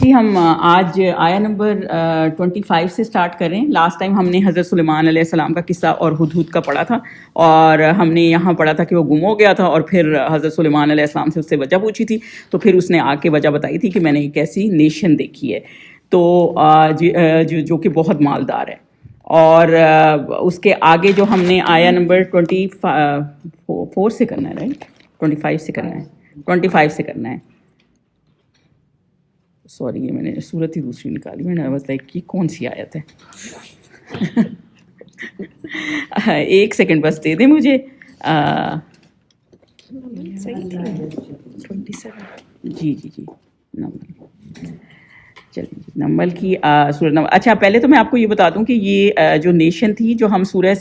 جی ہم آج آیا نمبر 25 سے سٹارٹ کریں. لاسٹ ٹائم ہم نے حضرت سلیمان علیہ السلام کا قصہ اور ہدہد کا پڑھا تھا, اور ہم نے یہاں پڑھا تھا کہ وہ گم ہو گیا تھا, اور پھر حضرت سلیمان علیہ السلام سے اس سے وجہ پوچھی تھی, تو پھر اس نے آ کے وجہ بتائی تھی کہ میں نے ایک ایسی نیشن دیکھی ہے تو جو کہ بہت مالدار ہے. اور اس کے آگے جو ہم نے آیا نمبر 24 سے کرنا ہے, رائٹ 25 سے کرنا ہے, 25 سے کرنا ہے. سوری یہ میں نے صورت ہی دوسری نکالی, میں نے بتایا کہ کون سی آیت ہے. ایک سیکنڈ بس دے دیں مجھے. جی چلیے نمبر کی سورہ نمبر. اچھا پہلے تو میں آپ کو یہ بتا دوں کہ یہ جو نیشن تھی جو ہم سورہ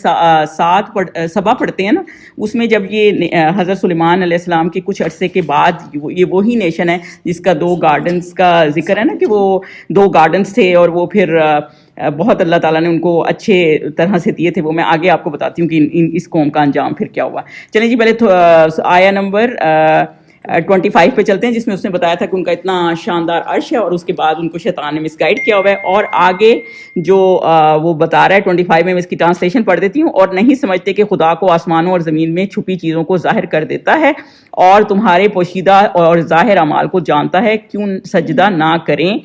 سبا پڑھتے ہیں نا, اس میں جب یہ حضرت سلیمان علیہ السلام کے کچھ عرصے کے بعد یہ وہی نیشن ہے جس کا 2 گارڈنز کا ذکر ہے نا, کہ وہ 2 گارڈنز تھے اور وہ پھر بہت اللہ تعالیٰ نے ان کو اچھے طرح سے دیے تھے. وہ میں آگے آپ کو بتاتی ہوں کہ اس قوم کا انجام پھر کیا ہوا. چلیں جی پہلے آیا نمبر 25 پہ چلتے ہیں, جس میں اس نے بتایا تھا کہ ان کا اتنا شاندار عرش ہے اور اس کے بعد ان کو شیطان نے مس گائیڈ کیا ہوا ہے. اور آگے جو وہ بتا رہا ہے 25 میں اس کی ٹرانسلیشن پڑھ دیتی ہوں. اور نہیں سمجھتے کہ خدا کو آسمانوں اور زمین میں چھپی چیزوں کو ظاہر کر دیتا ہے اور تمہارے پوشیدہ اور ظاہر اعمال کو جانتا ہے, کیوں سجدہ نہ کریں.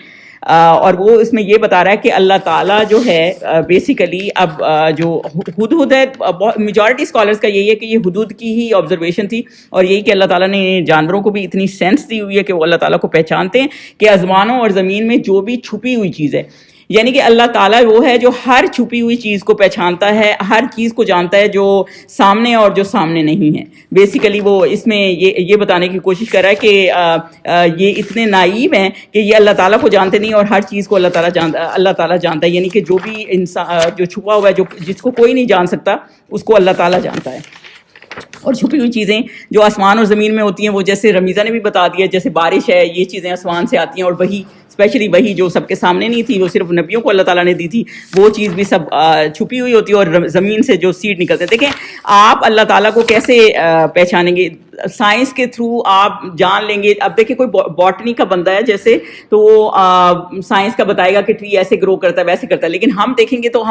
اور وہ اس میں یہ بتا رہا ہے کہ اللہ تعالیٰ جو ہے بیسیکلی اب جو ہدہد ہے, میجورٹی اسکالرس کا یہی ہے کہ یہ ہدہد کی ہی آبزرویشن تھی, اور یہی کہ اللہ تعالیٰ نے جانوروں کو بھی اتنی سینس دی ہوئی ہے کہ وہ اللہ تعالیٰ کو پہچانتے ہیں کہ آسمانوں اور زمین میں جو بھی چھپی ہوئی چیز ہے, یعنی کہ اللہ تعالیٰ وہ ہے جو ہر چھپی ہوئی چیز کو پہچانتا ہے, ہر چیز کو جانتا ہے جو سامنے اور جو سامنے نہیں ہے. بیسیکلی وہ اس میں یہ بتانے کی کوشش کر رہا ہے کہ یہ اتنے نائیو ہیں کہ یہ اللہ تعالیٰ کو جانتے نہیں اور ہر چیز کو اللہ تعالیٰ جانتا ہے. یعنی کہ جو بھی انسان جو چھپا ہوا ہے, جس کو کوئی نہیں جان سکتا, اس کو اللہ تعالیٰ جانتا ہے. اور چھپی ہوئی چیزیں جو آسمان اور زمین میں ہوتی ہیں, وہ جیسے رمیزہ نے بھی بتا دیا, جیسے بارش ہے, یہ چیزیں آسمان سے آتی ہیں, اور وہی اسپیشلی وہی جو سب کے سامنے نہیں تھی, وہ صرف نبیوں کو اللہ تعالیٰ نے دی تھی, وہ چیز بھی سب چھپی ہوئی ہوتی ہے. اور زمین سے جو سیڈ نکلتے ہیں, دیکھیں آپ اللہ تعالیٰ کو کیسے پہچانیں گے, سائنس کے تھرو آپ جان لیں گے. اب دیکھیں کوئی باٹنی کا بندہ ہے جیسے, تو وہ سائنس کا بتائے گا کہ ٹری ایسے گرو کرتا ہے ویسے کرتا ہے, لیکن ہم دیکھیں گے تو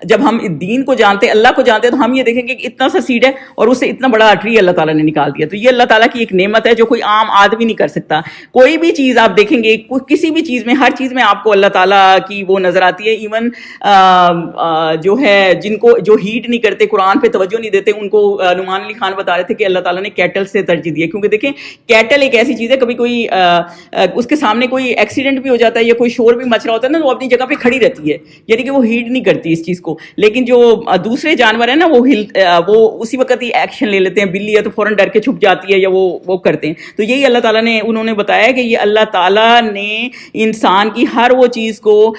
جب ہم دین کو جانتے ہیں, اللہ کو جانتے ہیں, تو ہم یہ دیکھیں گے کہ اتنا سا سیڈ ہے اور اس سے اتنا بڑا ٹری اللہ تعالیٰ نے نکال دیا. تو یہ اللہ تعالیٰ کی ایک نعمت ہے جو کوئی عام آدمی نہیں کر سکتا. کوئی بھی چیز آپ دیکھیں گے, کسی بھی چیز میں, ہر چیز میں آپ کو اللہ تعالیٰ کی وہ نظر آتی ہے. ایون جو ہے جو ہیٹ نہیں کرتے, قرآن پہ توجہ نہیں دیتے, ان کو نعمان علی خان بتا رہے تھے کہ اللہ تعالیٰ نے کیٹل سے ترجیح دی ہے, کیونکہ دیکھیں کیٹل ایک ایسی چیز ہے, کبھی کوئی اس کے سامنے کوئی ایکسیڈنٹ بھی ہو جاتا ہے یا کوئی شور بھی مچ رہا ہوتا ہے نا, تو وہ اپنی جگہ پہ کھڑی رہتی ہے, یعنی کہ وہ ہیٹ نہیں کرتی اس چیز کو. لیکن جو دوسرے جانور ہیں نا, وہ اسی وقت ہی ایکشن لے لیتے ہیں. بلی ہے تو فوراً ڈر کے چھپ جاتی ہے, یا وہ کرتے ہیں. تو یہی اللہ تعالیٰ نے انہوں نے بتایا کہ یہ اللہ تعالیٰ نے انسان کی ہر وہ چیز کو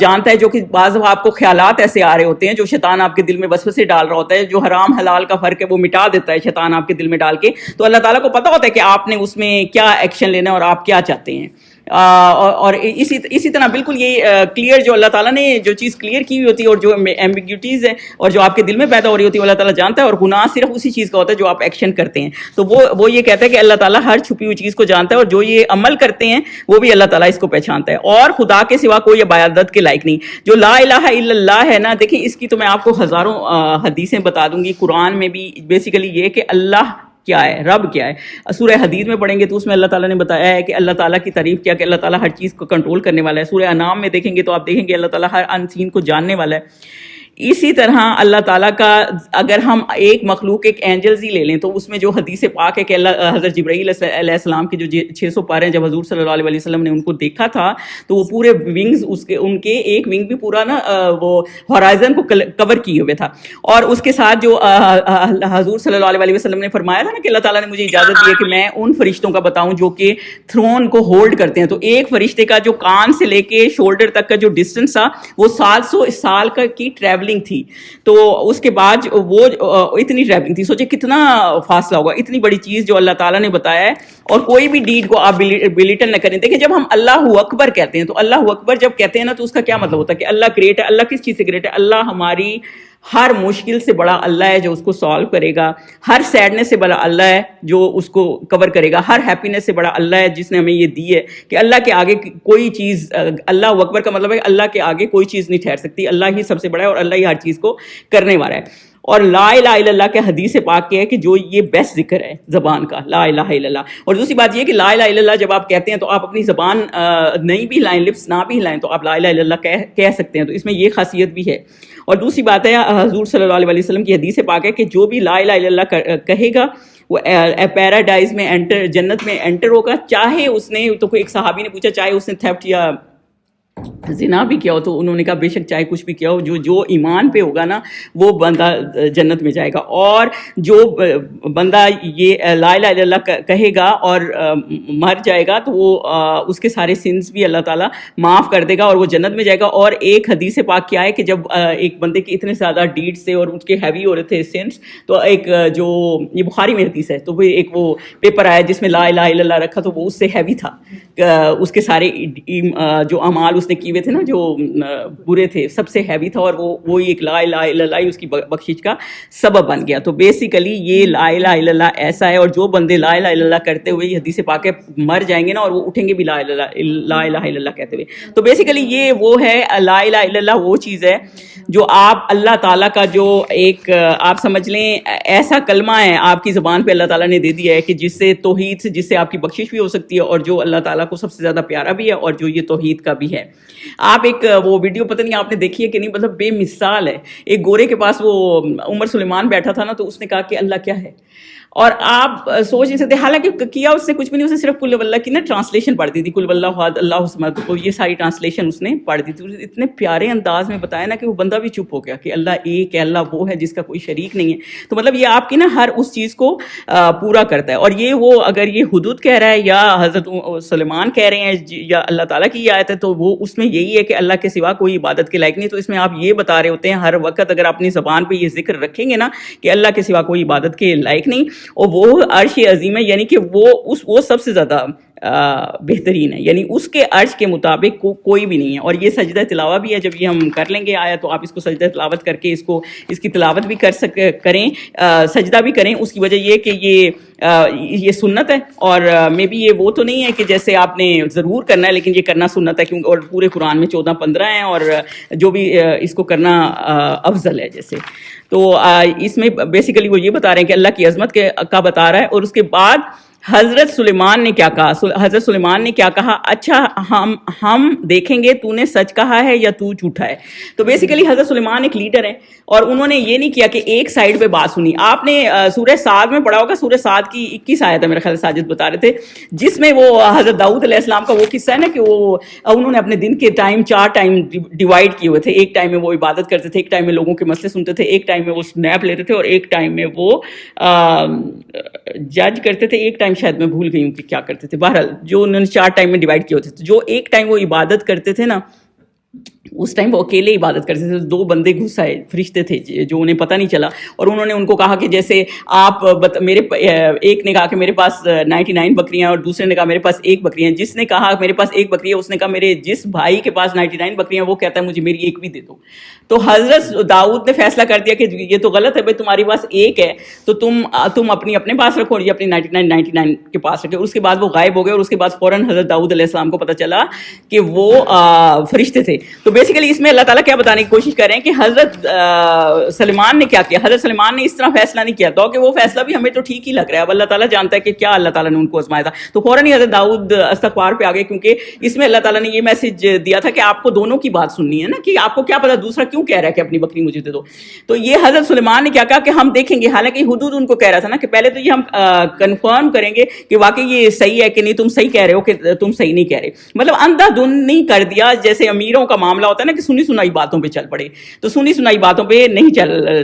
جانتا ہے جو کہ بعض آپ کو خیالات ایسے آ رہے ہوتے ہیں جو شیطان آپ کے دل میں وسوسے ڈال رہا ہوتا ہے, جو حرام حلال کا فرق ہے وہ مٹا دیتا ہے شیطان آپ کے دل میں ڈال کے. تو اللہ تعالیٰ کو پتہ ہوتا ہے کہ آپ نے اس میں کیا ایکشن لینا ہے اور آپ کیا چاہتے ہیں. اور اسی طرح بالکل یہ کلیئر, جو اللہ تعالیٰ نے جو چیز کلیئر کی ہوئی ہوتی ہے اور جو ایمبیگوٹیز ہے اور جو آپ کے دل میں پیدا ہو رہی ہوتی ہے, وہ اللہ تعالیٰ جانتا ہے. اور گناہ صرف اسی چیز کا ہوتا ہے جو آپ ایکشن کرتے ہیں. تو وہ یہ کہتا ہے کہ اللہ تعالیٰ ہر چھپی ہوئی چیز کو جانتا ہے, اور جو یہ عمل کرتے ہیں وہ بھی اللہ تعالیٰ اس کو پہچانتا ہے. اور خدا کے سوا کوئی عبادت کے لائق نہیں. جو لا الہ الا اللہ ہے نا, دیکھیں اس کی تو میں آپ کو ہزاروں حدیثیں بتا دوں گی. قرآن میں بھی بیسیکلی یہ کہ اللہ کیا ہے, رب کیا ہے. سورہ حدید میں پڑھیں گے تو اس میں اللہ تعالیٰ نے بتایا ہے کہ اللہ تعالیٰ کی تعریف کیا, کہ اللہ تعالیٰ ہر چیز کو کنٹرول کرنے والا ہے. سورہ انعام میں دیکھیں گے تو آپ دیکھیں گے اللہ تعالیٰ ہر ان سین کو جاننے والا ہے. اسی طرح اللہ تعالیٰ کا, اگر ہم ایک مخلوق ایک اینجلز ہی لے لیں تو اس میں جو حدیث پاک ہے کہ حضرت جبرائیل علیہ السلام کے جو 600 پارے ہیں, جب حضور صلی اللہ علیہ وسلم نے ان کو دیکھا تھا تو وہ پورے ونگز ان کے ایک ونگ بھی پورا نا وہ ہورائزن کو کور کیے ہوئے تھا. اور اس کے ساتھ جو حضور صلی اللہ علیہ وسلم نے فرمایا تھا نا کہ اللہ تعالیٰ نے مجھے اجازت دی ہے کہ میں ان فرشتوں کا بتاؤں جو کہ تھرون کو ہولڈ کرتے ہیں. تو ایک فرشتے کا جو کان سے لے کے شولڈر تک کا جو ڈسٹینس تھا وہ 700 سال کی ٹریولنگ تھی. تو اس کے بعد وہ اتنی ٹریولنگ تھی, سوچے کتنا فاصلہ ہوگا. اتنی بڑی چیز جو اللہ تعالیٰ نے بتایا ہے, اور کوئی بھی ڈیڈ کو آپ بلیٹل نہ کریں. دیکھیں جب ہم اللہ اکبر کہتے ہیں تو اللہ اکبر جب کہتے ہیں نا, تو اس کا کیا مطلب ہوتا ہے کہ اللہ گریٹ ہے. اللہ کس چیز سے گریٹ ہے؟ اللہ ہماری ہر مشکل سے بڑا اللہ ہے جو اس کو سالو کرے گا, ہر سیڈنس سے بڑا اللہ ہے جو اس کو کور کرے گا, ہر ہیپینس سے بڑا اللہ ہے جس نے ہمیں یہ دی ہے کہ اللہ کے آگے کوئی چیز, اللہ اکبر کا مطلب ہے کہ اللہ کے آگے کوئی چیز نہیں ٹھہر سکتی, اللہ ہی سب سے بڑا ہے اور اللہ ہی ہر چیز کو کرنے والا ہے. اور لا الہ الا اللہ کے حدیث پاک کے ہے کہ جو یہ بیسٹ ذکر ہے زبان کا, لا الہ الا اللہ. اور دوسری بات یہ کہ لا الہ الا اللہ جب آپ کہتے ہیں تو آپ اپنی زبان نہیں بھی ہلائیں, لپس نہ بھی ہلائیں, تو آپ لا الہ الا اللہ کہہ سکتے ہیں, تو اس میں یہ خاصیت بھی ہے. اور دوسری بات ہے حضور صلی اللہ علیہ وسلم کی حدیث پاک ہے کہ جو بھی لا الہ الا اللہ کہے گا وہ پیراڈائز میں انٹر, جنت میں انٹر ہوگا, چاہے اس نے, تو کوئی ایک صحابی نے پوچھا چاہے اس نے تھیفٹ یا زنا بھی کیا ہو, تو انہوں نے کہا بے شک چاہے کچھ بھی کیا ہو, جو ایمان پہ ہوگا نا وہ بندہ جنت میں جائے گا. اور جو بندہ یہ لا الہ الا اللہ کہے گا اور مر جائے گا تو وہ اس کے سارے سنس بھی اللہ تعالیٰ معاف کر دے گا اور وہ جنت میں جائے گا. اور ایک حدیث پاک کیا ہے کہ جب ایک بندے کے اتنے زیادہ ڈیڈس تھے اور اس کے ہیوی ہو رہے تھے سنس, تو ایک جو یہ بخاری میں حدیث ہے, تو پھر ایک وہ پیپر آیا جس میں لا الہ الا اللہ رکھا, تو وہ اس سے ہیوی تھا, اس کے سارے جو اعمال اس نے کیے ہوئے تھے نا جو برے تھے سب سے ہیوی تھا, اور وہی ایک لا الہ الا اللہ اس کی بخشش کا سبب بن گیا. تو بیسیکلی یہ لا الہ الا اللہ ایسا ہے, اور جو بندے لا الہ الا اللہ کرتے ہوئے یہ حدیث پاک ہے مر جائیں گے نا اور وہ اٹھیں گے بھی لا الہ الا اللہ کہتے ہوئے. تو بیسیکلی یہ وہ ہے لا الہ الا اللہ, وہ چیز ہے جو آپ اللہ تعالیٰ کا جو ایک آپ سمجھ لیں ایسا کلمہ ہے آپ کی زبان پہ اللہ تعالیٰ نے دے دیا ہے کہ جس سے توحید سے, جس سے آپ کی بخشش بھی ہو سکتی ہے اور جو اللہ تعالیٰ کو سب سے زیادہ پیارا بھی ہے اور جو یہ توحید کا بھی ہے. آپ ایک وہ ویڈیو پتہ نہیں آپ نے دیکھی ہے کہ نہیں, مطلب بے مثال ہے. ایک گورے کے پاس وہ عمر سلیمان بیٹھا تھا نا, تو اس نے کہا کہ اللہ کیا ہے, اور آپ سوچ نہیں سکتے, حالانکہ کیا اس نے کچھ بھی نہیں, اس نے صرف کل واللہ کی نا ٹرانسلیشن پڑھ دی تھی, کل واللہ احد اللہ الصمد, تو یہ ساری ٹرانسلیشن اس نے پڑھ دی تھی. اتنے پیارے انداز میں بتایا نا کہ وہ بندہ بھی چپ ہو گیا کہ اللہ ایک ہے, اللہ وہ ہے جس کا کوئی شریک نہیں ہے. تو مطلب یہ آپ کی نا ہر اس چیز کو پورا کرتا ہے. اور یہ وہ اگر یہ حدود کہہ رہا ہے یا حضرت سلیمان کہہ رہے ہیں یا اللہ تعالیٰ کی آیت ہے, تو وہ اس میں یہی ہے کہ اللہ کے سوا کوئی عبادت کے لائق نہیں. تو اس میں آپ یہ بتا رہے ہوتے ہیں ہر وقت اگر اپنی زبان پہ یہ ذکر رکھیں گے نا کہ اللہ کے سوا کوئی عبادت کے لائق نہیں, اور وہ عرش عظیم ہے, یعنی کہ وہ سب سے زیادہ بہترین ہے, یعنی اس کے عرش کے مطابق کوئی بھی نہیں ہے. اور یہ سجدہ تلاوت بھی ہے, جب یہ ہم کر لیں گے آیا تو آپ اس کو سجدہ تلاوت کر کے اس کی تلاوت بھی کریں, سجدہ بھی کریں. اس کی وجہ یہ کہ یہ سنت ہے, اور میں بھی یہ وہ تو نہیں ہے کہ جیسے آپ نے ضرور کرنا ہے, لیکن یہ کرنا سنت ہے, کیونکہ اور پورے قرآن میں 14-15 ہیں, اور جو بھی اس کو کرنا افضل ہے جیسے. تو اس میں بیسیکلی وہ یہ بتا رہے ہیں کہ اللہ کی عظمت کا بتا رہا ہے. اور اس کے بعد حضرت سلیمان نے کیا کہا, حضرت سلیمان نے کیا کہا, اچھا ہم دیکھیں گے تو نے سچ کہا ہے یا تو جھوٹا ہے. تو بیسیکلی حضرت سلیمان ایک لیڈر ہے, اور انہوں نے یہ نہیں کیا کہ ایک سائیڈ پہ بات سنی. آپ نے سورہ صاد میں پڑھا ہوگا, سورہ صاد کی 21 آیت ہے میرے خیال ساجد بتا رہے تھے, جس میں وہ حضرت داؤد علیہ السلام کا وہ قصہ ہے نا کہ وہ انہوں نے اپنے دن کے ٹائم 4 ٹائم ڈیوائڈ کیے ہوئے تھے. ایک ٹائم میں وہ عبادت کرتے تھے, ایک ٹائم میں لوگوں کے مسئلے سنتے تھے, ایک ٹائم میں وہ سنیپ لیتے تھے, اور ایک ٹائم میں وہ جج کرتے تھے, ایک ٹائم شاید میں بھول گئی ہوں کہ کیا کرتے تھے. بہرحال جو انہوں نے 4 ٹائم میں ڈیوائڈ کیے ہوتے تھے, جو ایک ٹائم وہ عبادت کرتے تھے نا اس ٹائم وہ اکیلے عبادت کرتے تھے. 2 بندے گھس آئے, فرشتے تھے جو انہیں پتہ نہیں چلا, اور انہوں نے ان کو کہا کہ جیسے آپ ایک نے کہا کہ میرے پاس 99 بکریاں, اور دوسرے نے کہا میرے پاس 1 بکری ہے. جس نے کہا میرے پاس 1 بکری ہے, اس نے کہا میرے جس بھائی کے پاس 99 بکریاں وہ کہتا ہے مجھے میری 1 بھی دے دو. تو حضرت داؤد نے فیصلہ کر دیا کہ یہ تو غلط ہے بھائی, تمہارے پاس 1 ہے تو تم اپنے پاس رکھو, اور یہ اپنی 99 کے پاس رکھے. اس کے بعد وہ غائب ہو گئے, اور اس کے بعد فوراً حضرت داؤد علیہ السلام کو پتہ چلا کہ وہ فرشتے تھے. تو بیسیکلی اس میں اللہ تعالیٰ کیا بتانے کی کوشش کر رہے ہیں کہ حضرت سلیمان نے کیا کیا. حضرت سلیمان نے اس طرح فیصلہ نہیں کیا تھا کہ وہ فیصلہ بھی ہمیں تو ٹھیک ہی لگ رہا ہے, اب اللہ تعالیٰ جانتا ہے کہ کیا اللہ تعالیٰ نے ان کو آزمایا تھا. تو فوراً ہی حضرت داؤد استغفار پہ آ گئے, کیونکہ اس میں اللہ تعالیٰ نے یہ میسج دیا تھا کہ آپ کو دونوں کی بات سننی ہے نا, کہ آپ کو کیا پتا دوسرا کیوں کہہ رہا ہے کہ اپنی بکری مجھے دے دو. تو یہ حضرت سلیمان نے کیا کہا کہ ہم دیکھیں گے, حالانکہ حدود ان کو کہہ رہا تھا نا کہ پہلے تو یہ ہم کنفرم کریں گے کہ واقعی یہ صحیح ہے کہ نہیں, تم صحیح کہہ رہے ہو کہ تم صحیح نہیں کہہ رہے. مطلب اندھا دھن نہیں کر دیا, جیسے امیروں کا معاملہ ہوتا ہے نا کہ سنی سنائی باتوں پہ چل پڑے, تو سنی سنائی باتوں پہ نہیں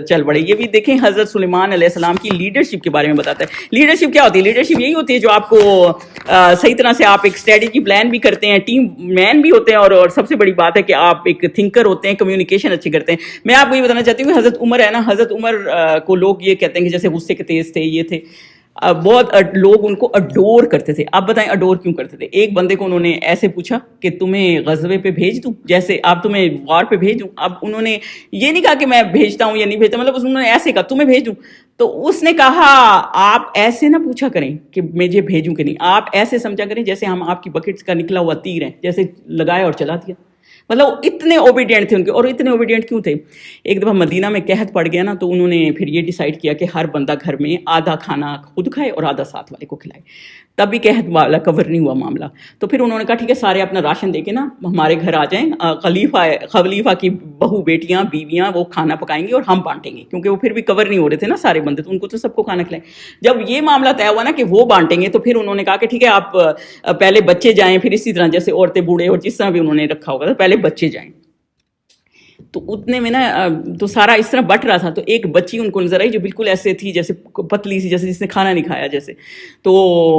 چل پڑے. یہ بھی دیکھیں حضرت سلیمان علیہ السلام کی لیڈرشپ کے بارے میں بتاتا ہے. لیڈرشپ کیا ہوتی ہے؟ لیڈرشپ یہی ہوتی ہے جو آپ کو صحیح طرح سے آپ ایک اسٹریٹجی پلان بھی کرتے ہیں, ٹیم مین بھی ہوتے ہیں, اور سب سے بڑی بات ہے کہ آپ ایک تھنکر ہوتے ہیں, کمیونیکیشن اچھی کرتے ہیں. میں آپ کو یہ بتانا چاہتی ہوں کہ حضرت عمر ہے نا, حضرت عمر کو لوگ یہ کہتے ہیں کہ جیسے غصے کے تیز تھے, یہ تھے. بہت لوگ ان کو اڈور کرتے تھے. اب بتائیں اڈور کیوں کرتے تھے؟ ایک بندے کو انہوں نے ایسے پوچھا کہ تمہیں غزوے پہ بھیج دوں، جیسے اب تمہیں وار پہ بھیج دوں. اب انہوں نے یہ نہیں کہا کہ میں بھیجتا ہوں یا نہیں بھیجتا، مطلب انہوں نے ایسے کہا تمہیں بھیج دوں. تو اس نے کہا آپ ایسے نہ پوچھا کریں کہ مجھے بھیجوں کہ نہیں، آپ ایسے سمجھا کریں جیسے ہم آپ کی بکٹ کا نکلا ہوا تیر ہے، جیسے لگایا اور چلا دیا. مطلب اتنے اوبیڈینٹ تھے ان کے. اور اتنے اوبیڈینٹ کیوں تھے؟ ایک دفعہ مدینہ میں قحط پڑ گیا نا، تو انہوں نے پھر یہ ڈیسائیڈ کیا کہ ہر بندہ گھر میں آدھا کھانا خود کھائے اور آدھا ساتھ والے کو کھلائے. تب بھی قحط والا کور نہیں ہوا معاملہ. تو پھر انہوں نے کہا ٹھیک ہے سارے اپنا راشن دے کے نا ہمارے گھر آ جائیں، خلیفہ کی بہو بیٹیاں بیویاں وہ کھانا پکائیں گی اور ہم بانٹیں گے، کیونکہ وہ پھر بھی کور نہیں ہو رہے تھے نا سارے بندے، تو ان کو تو سب کو کھانا کھلائیں. جب یہ معاملہ طے ہوا نا کہ وہ بانٹیں گے، تو پھر انہوں نے کہا کہ ٹھیک ہے آپ پہلے بچے جائیں، پھر اسی طرح جیسے عورتیں بوڑھے اور جس طرح بھی انہوں نے رکھا ہوگا پہلے بچے جائیں. تو اتنے میں نا تو سارا اس طرح بٹ رہا تھا. تو ایک بچی ان کو نظر آئی جو بالکل ایسے تھی جیسے پتلی سی، جیسے جس نے کھانا نہیں کھایا جیسے. تو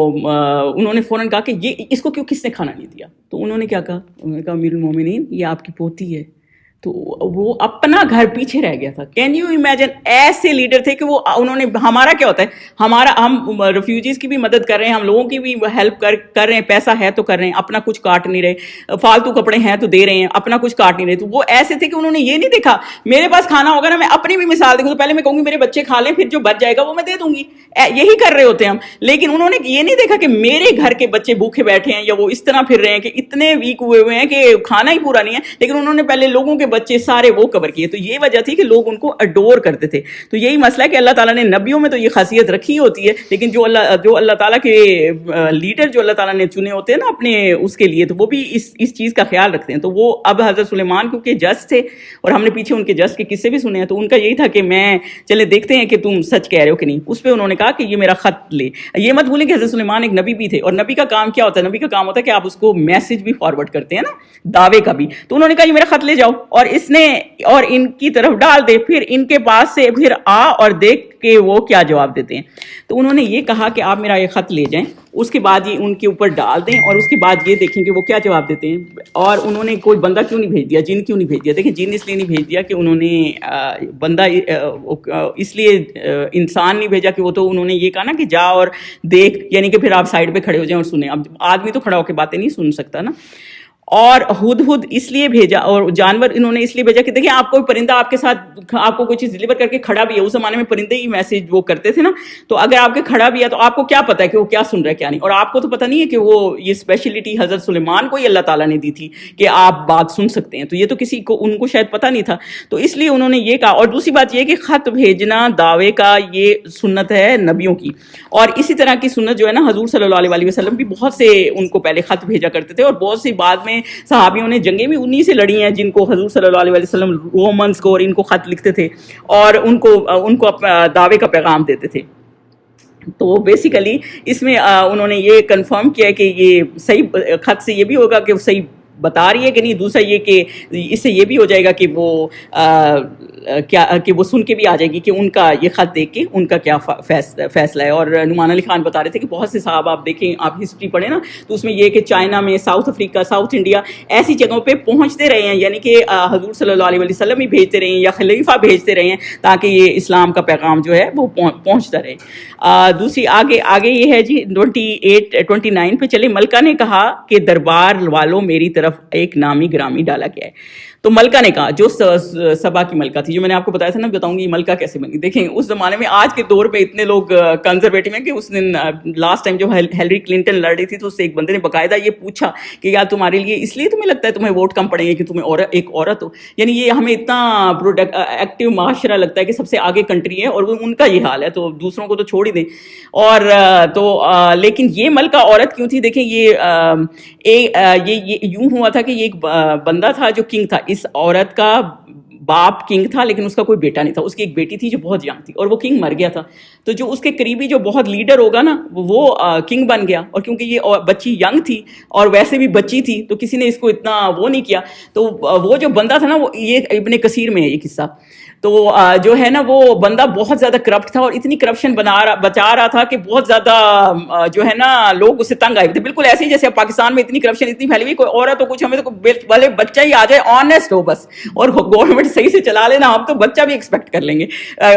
انہوں نے فوراً کہا کہ یہ اس کو کیوں کس نے کھانا نہیں دیا؟ تو انہوں نے کیا کہا؟ انہوں نے کہا امیر المومنین یہ آپ کی پوتی ہے. تو وہ اپنا گھر پیچھے رہ گیا تھا. Can you imagine? ایسے لیڈر تھے کہ وہ انہوں نے، ہمارا کیا ہوتا ہے، ہم ریفیوجیز کی بھی مدد کر رہے ہیں، ہم لوگوں کی بھی ہیلپ کر رہے ہیں، پیسہ ہے تو کر رہے ہیں، اپنا کچھ کاٹ نہیں رہے، فالتو کپڑے ہیں تو دے رہے ہیں، اپنا کچھ کاٹ نہیں رہے. تو وہ ایسے تھے کہ انہوں نے یہ نہیں دیکھا میرے پاس کھانا ہوگا نا، میں اپنی بھی مثال دیکھوں تو پہلے میں کہوں گی میرے بچے کھا لیں، پھر جو بچ جائے گا وہ میں دے دوں گی. یہی کر رہے ہوتے ہیں ہم. لیکن انہوں نے یہ نہیں دیکھا کہ میرے گھر کے بچے بھوکے بیٹھے ہیں یا وہ اس طرح پھر رہے ہیں کہ اتنے ویک ہوئے ہیں کہ کھانا ہی پورا نہیں ہے. لیکن انہوں نے پہلے لوگوں کے بچے سارے وہ کور کیے. تو یہ وجہ تھی کہ لوگ ان کو اڈور کرتے تھے. تو یہی مسئلہ ہے کہ اللہ تعالیٰ نے نبیوں میں تو یہ خاصیت رکھی ہوتی ہے، لیکن جو اللہ تعالیٰ کے لیڈر جو اللہ تعالیٰ نے چنے ہوتے ہیں نا اپنے اس کے لیے، تو وہ بھی اس چیز کا خیال رکھتے ہیں. تو وہ اب حضرت سلیمان کیونکہ جج تھے اور ہم نے پیچھے ان کے جج کے قصے بھی سنے ہیں، تو ان کا یہی تھا کہ میں چلے دیکھتے ہیں کہ تم سچ کہہ رہے ہو کہ نہیں. اس پہ انہوں نے کہا کہ یہ میرا خط لے. یہ مت بھولیں کہ حضرت سلیمان ایک نبی بھی تھے، اور نبی کا کام کیا ہوتا ہے؟ نبی کا کام ہوتا ہے کہ آپ اس کو میسج بھی فارورڈ کرتے ہیں نا، دعوے کا بھی. تو انہوں نے کہا یہ میرا خط لے جاؤ اور اس نے اور ان کی طرف ڈال دے، پھر ان کے پاس سے پھر آ اور دیکھ کہ وہ کیا جواب دیتے ہیں. تو انہوں نے یہ کہا کہ آپ میرا یہ خط لے جائیں، اس کے بعد یہ ان کے اوپر ڈال دیں اور اس کے بعد یہ دیکھیں کہ وہ کیا جواب دیتے ہیں. اور انہوں نے کوئی بندہ کیوں نہیں بھیج دیا، جن کیوں نہیں بھیج دیا؟ دیکھیں جن اس لیے نہیں بھیج دیا کہ انہوں نے بندہ اس لیے انسان نہیں بھیجا کہ وہ تو انہوں نے یہ کہا نا کہ جا اور دیکھ، یعنی کہ پھر آپ سائڈ پہ کھڑے ہو جائیں اور سنیں. اب آدمی تو کھڑا ہو کے باتیں نہیں سن سکتا نا. اور ہدہد اس لیے بھیجا اور جانور انہوں نے اس لیے بھیجا کہ دیکھیں آپ کوئی پرندہ آپ کے ساتھ آپ کو کوئی چیز ڈلیور کر کے کھڑا بھی ہے. اس زمانے میں پرندے ہی میسج وہ کرتے تھے نا. تو اگر آپ کے کھڑا بھی ہے تو آپ کو کیا پتا ہے کہ وہ کیا سن رہا ہے کیا نہیں. اور آپ کو تو پتہ نہیں ہے کہ وہ یہ اسپیشلٹی حضرت سلیمان کو ہی اللہ تعالیٰ نے دی تھی کہ آپ بات سن سکتے ہیں. تو یہ تو کسی کو ان کو شاید پتہ نہیں تھا. تو اس لیے انہوں نے یہ کہا. اور دوسری بات یہ کہ خط بھیجنا دعوے کا یہ سنت ہے نبیوں کی. اور اسی طرح کی سنت جو ہے نا حضور صلی اللہ علیہ وسلم بھی بہت سے ان کو پہلے خط بھیجا کرتے تھے. اور بہت سی بعد میں صحابیوں نے جنگیں بھی انہی سے لڑی ہیں جن کو حضور صلی اللہ علیہ وسلم رومنز کو اور ان کو خط لکھتے تھے اور ان کو اپنا دعوے کا پیغام دیتے تھے. تو بیسیکلی اس میں انہوں نے یہ کنفرم کیا کہ یہ صحیح خط سے یہ بھی ہوگا کہ وہ صحیح بتا رہی ہے کہ نہیں. دوسرا یہ کہ اس سے یہ بھی ہو جائے گا کہ وہ کیا کہ وہ سن کے بھی آ جائے گی کہ ان کا یہ خط دیکھ کے ان کا کیا فیصلہ ہے. اور نعمان علی خان بتا رہے تھے کہ بہت سے صاحب آپ دیکھیں، آپ ہسٹری پڑھیں نا، تو اس میں یہ کہ چائنا میں، ساؤتھ افریقہ، ساؤتھ انڈیا ایسی جگہوں پہ پہنچتے رہے ہیں، یعنی کہ حضور صلی اللہ علیہ وسلم ہی بھیجتے رہے ہیں یا خلیفہ بھیجتے رہے ہیں تاکہ یہ اسلام کا پیغام جو ہے وہ پہنچتا رہے. دوسری آگے یہ ہے جی 29 پہ چلے. ملکہ نے کہا کہ دربار والوں میری طرف ایک نامی گرامی ڈالا گیا ہے. تو ملکہ نے کہا، جو سبا کی ملکہ تھی، جو میں نے آپ کو بتایا تھا نا، بتاؤں گی یہ ملکہ کیسے بنی. دیکھیں اس زمانے میں آج کے دور پہ اتنے لوگ کنزرویٹو ہیں کہ اس دن لاسٹ ٹائم جب ہیلری کلنٹن لڑ رہی تھی تو اس سے ایک بندے نے باقاعدہ یہ پوچھا کہ یار تمہارے لیے اس لیے تمہیں لگتا ہے تمہیں ووٹ کم پڑیں گے کہ تمہیں ایک عورت ہو. یعنی یہ ہمیں اتنا ایکٹیو معاشرہ لگتا ہے کہ سب سے آگے کنٹری ہے اور وہ ان کا یہ حال ہے، تو دوسروں کو تو چھوڑ ہی دیں. اور تو لیکن یہ ملکہ عورت کیوں تھی؟ دیکھیں یہ یوں ہوا تھا کہ یہ ایک بندہ تھا جو کنگ تھا. اس عورت کا باپ کنگ تھا لیکن اس کا کوئی بیٹا نہیں تھا. اس کی ایک بیٹی تھی جو بہت ینگ تھی اور وہ کنگ مر گیا تھا. تو جو اس کے قریبی جو بہت لیڈر ہوگا نا وہ کنگ بن گیا. اور کیونکہ یہ بچی ینگ تھی اور ویسے بھی بچی تھی تو کسی نے اس کو اتنا وہ نہیں کیا. تو وہ جو بندہ تھا نا، وہ یہ ابن کثیر میں ہے یہ قصہ. تو جو ہے نا وہ بندہ بہت زیادہ کرپٹ تھا اور اتنی کرپشن بچا رہا تھا کہ بہت زیادہ جو ہے نا لوگ اس سے تنگ آئے تھے. بالکل ایسے ہی جیسے پاکستان میں اتنی کرپشن اتنی پھیلی ہوئی, کوئی عورت تو کچھ ہمیں تو بھلے بچہ ہی آ جائے آنیسٹ ہو بس اور گورنمنٹ صحیح سے چلا لینا, ہم تو بچہ بھی ایکسپیکٹ کر لیں گے,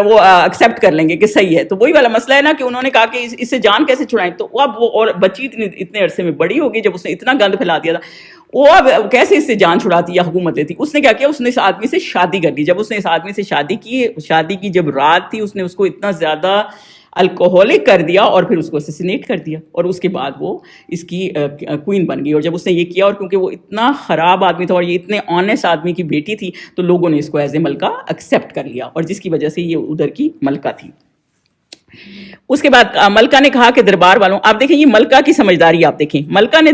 وہ ایکسیپٹ کر لیں گے کہ صحیح ہے. تو وہی والا مسئلہ ہے نا کہ انہوں نے کہا کہ اس سے جان کیسے چھڑائیں. تو اب وہ اور بچی اتنے عرصے میں بڑی ہوگی جب اس نے اتنا گند پھیلا دیا تھا, وہ اب کیسے اس سے جان چھڑاتی یا حکومت لیتی. اس نے کیا کیا, اس نے اس آدمی سے شادی کر لی. جب اس نے اس آدمی سے شادی کی جب رات تھی, اس نے اس کو اتنا زیادہ الکوہولک کر دیا اور پھر اس کو اسیسینیٹ کر دیا, اور اس کے بعد وہ اس کی کوئین بن گئی. اور جب اس نے یہ کیا, اور کیونکہ وہ اتنا خراب آدمی تھا اور یہ اتنے آنیسٹ آدمی کی بیٹی تھی, تو لوگوں نے اس کو ایز اے ملکہ ایکسیپٹ کر لیا, اور جس کی وجہ سے یہ ادھر کی ملکہ تھی. اس کے بعد ملکہ نے کہا کہ دربار والوں, آپ دیکھیں یہ ملکہ کی سمجھداری, آپ دیکھیں ملکہ نے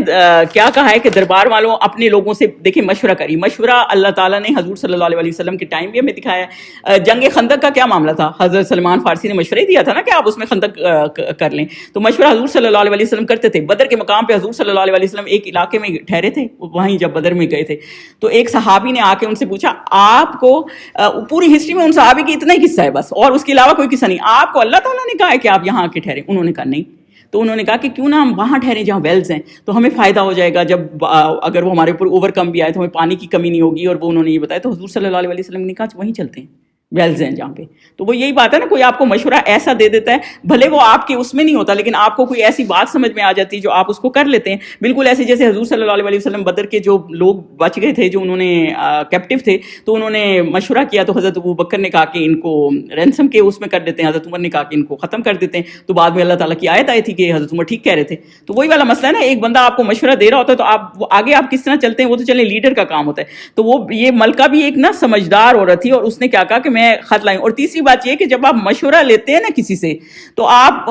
کیا کہا ہے کہ دربار والوں اپنے لوگوں سے دیکھیں مشورہ کری. مشورہ اللہ تعالیٰ نے حضور صلی اللہ علیہ وسلم کے ٹائم بھی ہمیں دکھایا ہے. جنگ خندق کا کیا معاملہ تھا, حضرت سلمان فارسی نے مشورہ ہی دیا تھا نا کہ آپ اس میں خندق کر لیں. تو مشورہ حضور صلی اللہ علیہ وسلم کرتے تھے. بدر کے مقام پہ حضور صلی اللہ علیہ وسلم ایک علاقے میں ٹھہرے تھے, وہیں جب بدر میں گئے تھے تو ایک صحابی نے آ کے ان سے پوچھا, آپ کو پوری ہسٹری میں ان صحابی کی اتنا ہی قصہ ہے بس, اور اس کے علاوہ کوئی قصہ نہیں, آپ کو اللہ تعالیٰ نے کہا ہے کہ آپ یہاں کے ٹھہرے. انہوں نے کہا نہیں. تو انہوں نے کہا کہ کیوں نہ ہم وہاں ٹھہریں جہاں ویلز ہیں, تو ہمیں فائدہ ہو جائے گا, جب اگر وہ ہمارے اوپر اوور کم بھی آئے تو ہمیں پانی کی کمی نہیں ہوگی. اور وہ انہوں نے یہ بتایا, تو حضور صلی اللہ علیہ وسلم نے کہا وہیں چلتے ہیں, ویلز ہیں جہاں پہ. تو وہ یہی بات ہے نا, کوئی آپ کو مشورہ ایسا دے دیتا ہے, بھلے وہ آپ کے اس میں نہیں ہوتا, لیکن آپ کو کوئی ایسی بات سمجھ میں آ جاتی ہے جو آپ اس کو کر لیتے ہیں. بالکل ایسے جیسے حضور صلی اللہ علیہ وسلم بدر کے جو لوگ بچ گئے تھے, جو انہوں نے کیپٹیو تھے, تو انہوں نے مشورہ کیا, تو حضرت ابو بکر نے کہا کہ ان کو رینسم کے اس میں کر دیتے ہیں, حضرت عمر نے کہا کہ ان کو ختم کر دیتے ہیں. تو بعد میں اللہ تعالیٰ کی آیت آئی تھی کہ حضرت عمر ٹھیک کہہ رہے تھے. تو وہی والا مسئلہ ہے نا, ایک بندہ آپ کو مشورہ دے رہا ہوتا ہے تو آپ آگے آپ کس طرح چلتے ہیں وہ تو چلیں لیڈر کا کام ہوتا ہے. تو وہ یہ ملکہ بھی ایک نا سمجھدار عورت تھی, اور اس نے کیا کہا کہ میں خط لائی. اور تیسری بات یہ کہ جب آپ مشورہ لیتے ہیں نا کسی سے, تو آپ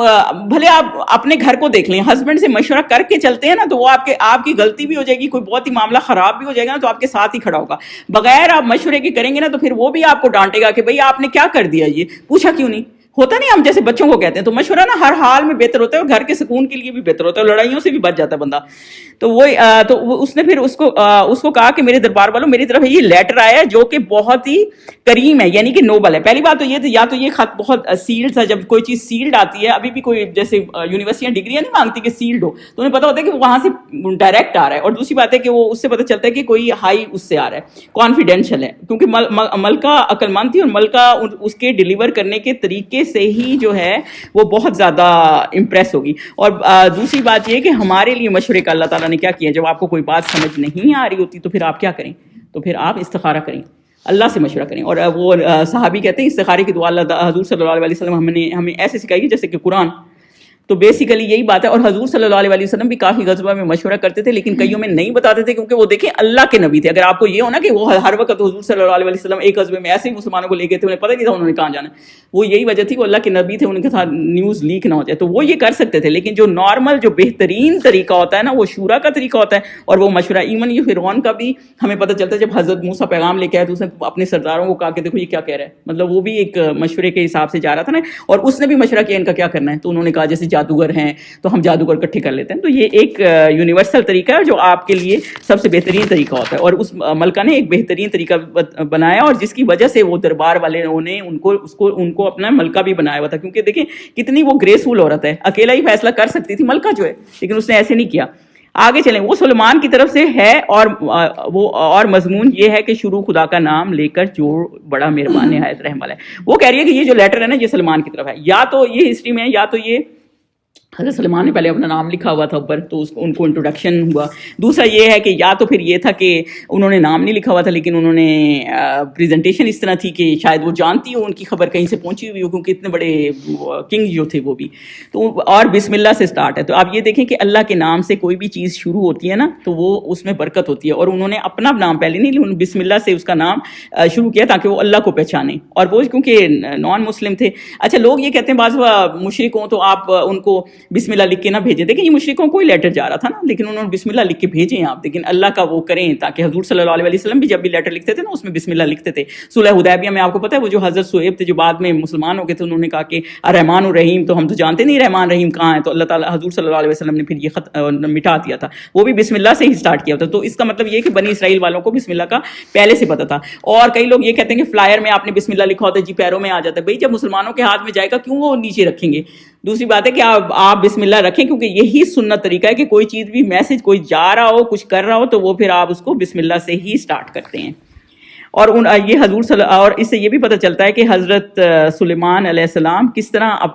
بھلے آپ اپنے گھر کو دیکھ لیں, ہسبینڈ سے مشورہ کر کے چلتے ہیں نا, تو وہ آپ کی غلطی بھی ہو جائے گی, کوئی بہت ہی معاملہ خراب بھی ہو جائے گا نا, تو آپ کے ساتھ ہی کھڑا ہوگا. بغیر آپ مشورے کے کریں گے نا, تو پھر وہ بھی آپ کو ڈانٹے گا کہ بھئی آپ نے کیا کر دیا, یہ پوچھا کیوں نہیں. ہوتا نہیں, ہم جیسے بچوں کو کہتے ہیں. تو مشورہ نا ہر حال میں بہتر ہوتا ہے, اور گھر کے سکون کے لیے بھی بہتر ہوتا ہے, اور لڑائیوں سے بھی بچ جاتا ہے بندہ. تو اس نے پھر اس کو کہا کہ میرے دربار والوں, میری طرف یہ لیٹر آیا ہے جو کہ بہت ہی کریم ہے, یعنی کہ نوبل ہے. پہلی بات تو یہ تھی, یا تو یہ خط بہت سیلڈ تھا. جب کوئی چیز سیلڈ آتی ہے, ابھی بھی کوئی جیسے یونیورسٹیاں ڈگریاں نہیں مانگتی کہ سیلڈ ہو, تو انہیں پتا ہوتا ہے کہ وہ وہاں سے ڈائریکٹ آ رہا ہے. اور دوسری بات ہے کہ وہ اس سے پتہ چلتا ہے کہ کوئی ہائی اس سے آ رہا ہے, کانفیڈینشیل ہے, کیونکہ ملکہ عقل مند تھی, اور ملکہ اس کے ڈیلیور کرنے کے طریقے سے ہی جو ہے وہ بہت زیادہ امپریس ہوگی. اور دوسری بات یہ کہ ہمارے لیے مشورے کا اللہ تعالیٰ نے کیا کیا, جب آپ کو کوئی بات سمجھ نہیں آ رہی ہوتی تو پھر آپ کیا کریں, تو پھر آپ استخارہ کریں, اللہ سے مشورہ کریں. اور وہ صحابی کہتے ہیں استخارے کی دعا اللہ حضور صلی اللہ علیہ وسلم ہمیں ایسے سکھائی جیسے کہ قرآن. تو بیسیکلی یہی بات ہے. اور حضور صلی اللہ علیہ وسلم بھی کافی غزوہ میں مشورہ کرتے تھے, لیکن کئیوں میں نہیں بتاتے تھے, کیونکہ وہ دیکھیں اللہ کے نبی تھے. اگر آپ کو یہ ہونا کہ وہ ہر وقت حضور صلی اللہ علیہ وسلم ایک غزوے میں ایسے ہی مسلمانوں کو لے گئے تھے, انہیں پتہ نہیں تھا انہوں نے کہاں جانا ہے, وہ یہی وجہ تھی, وہ اللہ کے نبی تھے, ان کے ساتھ نیوز لیک نہ ہو جائے, تو وہ یہ کر سکتے تھے. لیکن جو نارمل جو بہترین طریقہ ہوتا ہے نا, وہ شورا کا طریقہ ہوتا ہے, اور وہ مشورہ. ایون یہ فرعون کا بھی ہمیں پتہ چلتا ہے, جب حضرت موسیٰ پیغام لے کے آئے تو اس نے اپنے سرداروں کو کہا کہ دیکھو یہ کیا کہہ رہا ہے, مطلب وہ بھی ایک مشورے کے حساب سے جا رہا تھا نا. اور اس نے بھی مشورہ کیا ان کا کیا کرنا ہے, تو انہوں نے کہا جیسے جادوگر ہیں تو ہم جادوگر اکٹھے کر لیتے ہیں. تو یہ ایک یونیورسل طریقہ ہے جو آپ کے لیے سب سے بہترین طریقہ ہوتا ہے. اور اس ملکہ نے ایک بہترین طریقہ بنایا, اور جس کی وجہ سے وہ دربار والے نے ان کو اپنا ملکہ بھی بنایا ہوا تھا. کیونکہ دیکھیں کتنی وہ گریسفل عورت ہے, اکیلا ہی فیصلہ کر سکتی تھی ملکہ جو ہے, لیکن اس نے ایسے نہیں کیا. آگے چلیں, وہ سلیمان کی طرف سے ہے, اور مضمون یہ ہے کہ شروع خدا کا نام لے کر جو بڑا مہربان نہایت رحم والا ہے. وہ کہہ رہی ہے کہ یہ جو لیٹر ہے نا, یہ سلمان کی طرف ہے. یا تو یہ ہسٹری میں, یا تو یہ حضرت سلمان نے پہلے اپنا نام لکھا ہوا تھا اوپر, تو ان کو انٹروڈکشن ہوا. دوسرا یہ ہے کہ یا تو پھر یہ تھا کہ انہوں نے نام نہیں لکھا ہوا تھا, لیکن انہوں نے پریزنٹیشن اس طرح تھی کہ شاید وہ جانتی ہو, ان کی خبر کہیں سے پہنچی ہوئی ہو, کیونکہ اتنے بڑے کنگ جو تھے وہ بھی. تو اور بسم اللہ سے سٹارٹ ہے. تو آپ یہ دیکھیں کہ اللہ کے نام سے کوئی بھی چیز شروع ہوتی ہے نا, تو وہ اس میں برکت ہوتی ہے. اور انہوں نے اپنا نام پہلے نہیں لیا, بسم اللہ سے اس کا نام شروع کیا تاکہ وہ اللہ کو پہچانے. اور وہ کیونکہ نان مسلم تھے. اچھا, لوگ یہ کہتے ہیں بعض مشرک ہوں تو آپ ان کو بسم اللہ لکھ کے نہ بھیجیں. دیکھیں یہ مشرکوں کو ہی لیٹر جا رہا تھا نا, لیکن انہوں نے بسم اللہ لکھ کے بھیجیں آپ, لیکن اللہ کا وہ کریں تاکہ حضور صلی اللہ علیہ وسلم بھی جب بھی لیٹر لکھتے تھے نا اس میں بسم اللہ لکھتے تھے. صلح حدیبیہ میں آپ کو پتہ ہے وہ جو حضرت صہیب تھے جو بعد میں مسلمان ہو گئے تھے, انہوں نے کہا کہ الرحمن الرحیم, تو ہم تو جانتے نہیں رحمان رحیم کہاں ہے, تو اللہ تعالیٰ حضور صلی اللہ علیہ وسلم نے پھر یہ خط مٹا دیا تھا, وہ بھی بسم اللہ سے ہی اسٹارٹ کیا ہوتا. تو اس کا مطلب یہ کہ بنی اسرائیل والوں کو بسم اللہ کا پہلے سے پتہ تھا. اور کئی لوگ یہ کہتے ہیں کہ فلائر میں آپ نے بسم اللہ لکھا ہوتا ہے جی پیروں میں آ جاتا ہے. بھائی جب مسلمانوں کے ہاتھ میں جائے گا کیوں وہ نیچے رکھیں گے؟ دوسری بات ہے کہ آپ بسم اللہ رکھیں, کیونکہ یہی سنت طریقہ ہے کہ کوئی چیز بھی میسج کوئی جا رہا ہو کچھ کر رہا ہو تو وہ پھر آپ اس کو بسم اللہ سے ہی اسٹارٹ کرتے ہیں. اور یہ حضور اور اس سے یہ بھی پتہ چلتا ہے کہ حضرت سلیمان علیہ السلام کس طرح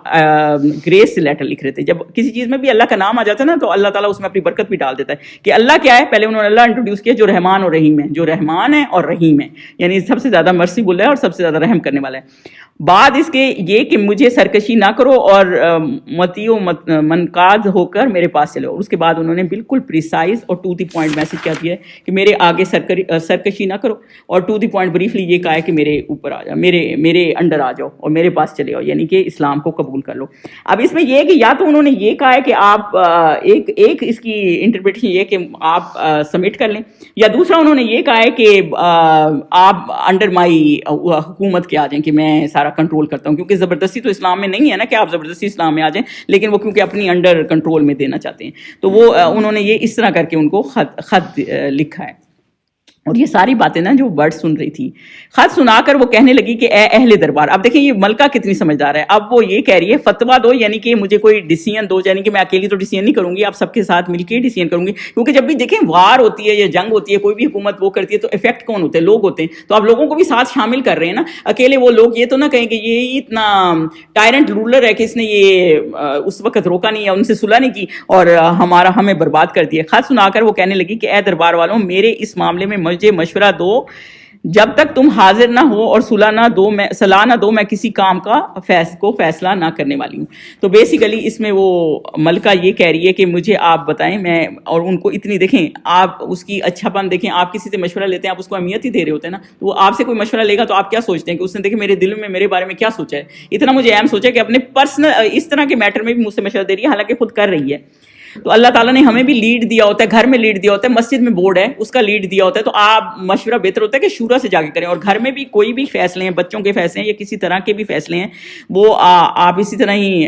گریس سے لیٹر لکھ رہے تھے. جب کسی چیز میں بھی اللہ کا نام آ جاتا ہے نا تو اللہ تعالیٰ اس میں اپنی برکت بھی ڈال دیتا ہے کہ اللہ کیا ہے. پہلے انہوں نے اللہ انٹروڈیوس کیا جو رحمان اور رحیم ہے, جو رحمان ہے اور رحیم ہے, یعنی سب سے زیادہ مرسیبل ہے اور سب سے زیادہ رحم کرنے والا ہے. بعد اس کے یہ کہ مجھے سرکشی نہ کرو اور متی و منقاد ہو کر میرے پاس چلو. اور اس کے بعد انہوں نے بالکل پریسائز اور ٹو دی پوائنٹ میسج کیا دیا ہے کہ میرے آگے سرکشی نہ کرو, اور ٹو دی پوائنٹ بریفلی یہ کہا ہے کہ میرے اوپر آ جاؤ, میرے انڈر آ جاؤ اور میرے پاس چلے آؤ, یعنی کہ اسلام کو قبول کر لو. اب اس میں یہ ہے کہ یا تو انہوں نے یہ کہا ہے کہ آپ ایک اس کی انٹرپریٹیشن یہ کہ آپ سبمٹ کر لیں, یا دوسرا انہوں نے یہ کہا ہے کہ آپ انڈر مائی حکومت کے آ جائیں کہ میں سارا کنٹرول کرتا ہوں, کیونکہ زبردستی تو اسلام میں نہیں ہے نا کہ آپ زبردستی اسلام میں آ جائیں, لیکن وہ کیونکہ اپنی انڈر کنٹرول میں دینا چاہتے ہیں تو وہ انہوں نے یہ اس طرح کر کے ان کو خط لکھا ہے. اور یہ ساری باتیں نا جو ورڈ سن رہی تھی, خط سنا کر وہ کہنے لگی کہ اے اہل دربار. اب دیکھیں یہ ملکہ کتنی سمجھدار ہے. اب وہ یہ کہہ رہی ہے فتویٰ دو, یعنی کہ مجھے کوئی ڈیسیژن دو, یعنی کہ میں اکیلی تو ڈیسیژن نہیں کروں گی, آپ سب کے ساتھ مل کے ڈیسیژن کروں گی. کیونکہ جب بھی دیکھیں وار ہوتی ہے یا جنگ ہوتی ہے, کوئی بھی حکومت وہ کرتی ہے تو افیکٹ کون ہوتے ہیں؟ لوگ ہوتے ہیں. تو آپ لوگوں کو بھی ساتھ شامل کر رہے ہیں نا. اکیلے وہ لوگ یہ تو نہ کہیں کہ یہ اتنا ٹائرنٹ رولر ہے کہ اس نے یہ اس وقت روکا نہیں ہے, ان سے صلح نہیں کی اور ہمیں برباد کر دیا. خط سنا کر وہ کہنے لگی کہ اے دربار والوں, میرے اس معاملے میں مجھے مشورہ دو, جب تک تم حاضر نہ ہو اور صلاح نہ دو میں کسی کام کا فیصلہ نہ کرنے والی ہوں. تو بیسیکلی اس میں وہ ملکہ یہ کہہ رہی ہے کہ مجھے آپ بتائیں. میں اور ان کو اتنی دیکھیں آپ اس کی اچھا پن دیکھیں, آپ کسی سے مشورہ لیتے ہیں آپ اس کو اہمیت ہی دے رہے ہوتے ہیں نا. تو وہ آپ سے کوئی مشورہ لے گا تو آپ کیا سوچتے ہیں کہ اس نے دیکھیں میرے دل میں میرے بارے میں کیا سوچا ہے. اتنا مجھے اہم سوچا ہے کہ اپنے پرسنل اس طرح کے میٹر میں بھی مجھ سے مشورہ دے رہی ہے, حالانکہ خود کر رہی ہے. تو اللہ تعالیٰ نے ہمیں بھی لیڈ دیا ہوتا ہے, گھر میں لیڈ دیا ہوتا ہے, مسجد میں بورڈ ہے اس کا لیڈ دیا ہوتا ہے. تو آپ مشورہ بہتر ہوتا ہے کہ شورا سے جا کے کریں. اور گھر میں بھی کوئی بھی فیصلے ہیں, بچوں کے فیصلے ہیں یا کسی طرح کے بھی فیصلے ہیں, وہ آپ اسی طرح ہی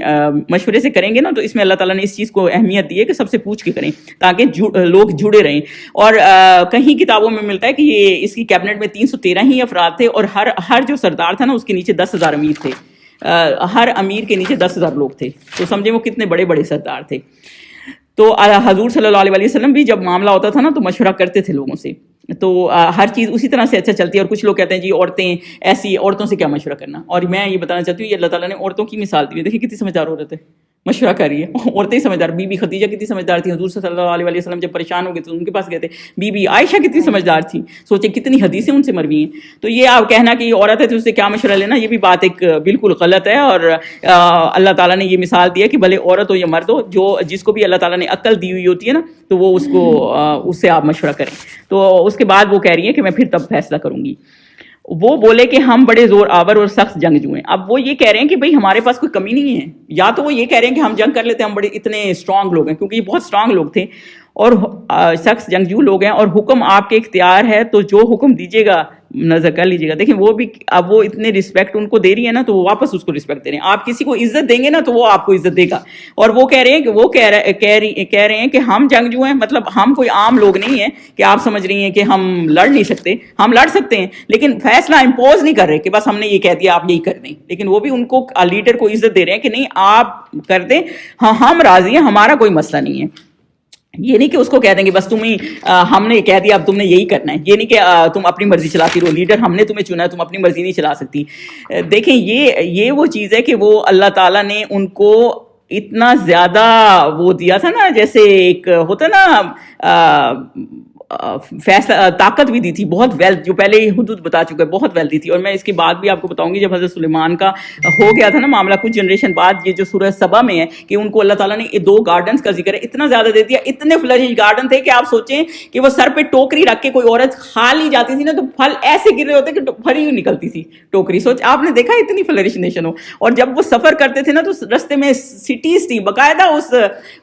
مشورے سے کریں گے نا. تو اس میں اللہ تعالیٰ نے اس چیز کو اہمیت دی ہے کہ سب سے پوچھ کے کریں تاکہ لوگ جڑے رہیں. اور کہیں کتابوں میں ملتا ہے کہ یہ اس کی کیبنٹ میں 313 ہی افراد تھے, اور ہر جو سردار تھا نا اس کے نیچے 10,000 امیر تھے. ہر امیر کے نیچے 10,000 لوگ تھے. تو سمجھیں وہ کتنے بڑے بڑے سردار تھے. تو حضور صلی اللہ علیہ وسلم بھی جب معاملہ ہوتا تھا نا تو مشورہ کرتے تھے لوگوں سے. تو ہر چیز اسی طرح سے اچھا چلتی ہے. اور کچھ لوگ کہتے ہیں جی عورتیں ایسی, عورتوں سے کیا مشورہ کرنا. اور میں یہ بتانا چاہتی ہوں یہ اللہ تعالیٰ نے عورتوں کی مثال دی ہے. دیکھیں کتنی سمجھدار عورت ہے, مشورہ کر رہی ہے. عورتیں سمجھدار, بی بی خدیجہ کتنی سمجھدار تھی, حضور صلی اللہ علیہ وسلم جب پریشان ہو گئے تو ان کے پاس گئے تھے. بی بی عائشہ کتنی سمجھدار تھی, سوچیں کتنی حدیثیں ان سے مروی ہیں. تو یہ آپ کہنا کہ یہ عورت ہے تو اس سے کیا مشورہ لینا, یہ بھی بات ایک بالکل غلط ہے. اور اللہ تعالیٰ نے یہ مثال دی ہے کہ بھلے عورت ہو یا مرد ہو, جس کو بھی اللہ تعالیٰ نے عقل دی ہوئی ہوتی ہے نا تو وہ اس سے آپ مشورہ کریں. تو اس کے بعد وہ کہہ رہی ہے کہ میں پھر تب فیصلہ کروں گی. وہ بولے کہ ہم بڑے زور آور اور سخت جنگجو ہیں. اب وہ یہ کہہ رہے ہیں کہ بھئی ہمارے پاس کوئی کمی نہیں ہے, یا تو وہ یہ کہہ رہے ہیں کہ ہم جنگ کر لیتے ہیں, ہم بڑے اتنے اسٹرانگ لوگ ہیں, کیونکہ یہ بہت اسٹرانگ لوگ تھے اور سخت جنگجو لوگ ہیں, اور حکم آپ کے اختیار ہے تو جو حکم دیجیے گا نظر کر لیجیے گا. دیکھیں وہ بھی اب وہ اتنے رسپیکٹ ان کو دے رہی ہے نا تو وہ واپس اس کو رسپیکٹ دے رہے ہیں. آپ کسی کو عزت دیں گے نا تو وہ آپ کو عزت دے گا. اور وہ کہہ رہے ہیں کہ وہ کہہ رہے ہیں کہ ہم جنگجو ہیں, مطلب ہم کوئی عام لوگ نہیں ہیں کہ آپ سمجھ رہی ہیں کہ ہم لڑ نہیں سکتے. ہم لڑ سکتے ہیں لیکن فیصلہ امپوز نہیں کر رہے کہ بس ہم نے یہ کہہ دیا آپ یہی کر دیں. لیکن وہ بھی ان کو لیڈر کو عزت دے رہے ہیں کہ نہیں آپ کر دیں, ہاں ہم راضی ہیں, ہمارا کوئی مسئلہ نہیں ہے. یہ نہیں کہ اس کو کہہ دیں گے بس ہم نے کہہ دیا اب تم نے یہی کرنا ہے. یہ نہیں کہ تم اپنی مرضی چلاتی رہو, لیڈر ہم نے تمہیں چنا ہے, تم اپنی مرضی نہیں چلا سکتی. دیکھیں یہ وہ چیز ہے کہ وہ اللہ تعالیٰ نے ان کو اتنا زیادہ وہ دیا تھا نا, جیسے ایک ہوتا نا فیصلہ طاقت بھی دی تھی, بہت ویلتھ, جو پہلے ہی حدود بتا چکا ہے, بہت ویلتھ دی تھی. اور میں اس کے بعد بھی آپ کو بتاؤں گی, جب حضرت سلیمان کا ہو گیا تھا نا معاملہ کچھ جنریشن بعد, یہ جو سورہ سبا میں ہے کہ ان کو اللہ تعالیٰ نے 2 گارڈنز کا ذکر ہے, اتنا زیادہ دے دیا, اتنے فلرش گارڈن تھے کہ آپ سوچیں کہ وہ سر پہ ٹوکری رکھ کے کوئی عورت کھا لی جاتی تھی نا تو پھل ایسے گر رہے ہوتے کہ بھری ہوئی نکلتی تھی ٹوکری. سوچ آپ نے دیکھا اتنی فلرش نیشن ہو. اور جب وہ سفر کرتے تھے نا تو رستے میں سٹیز تھی باقاعدہ,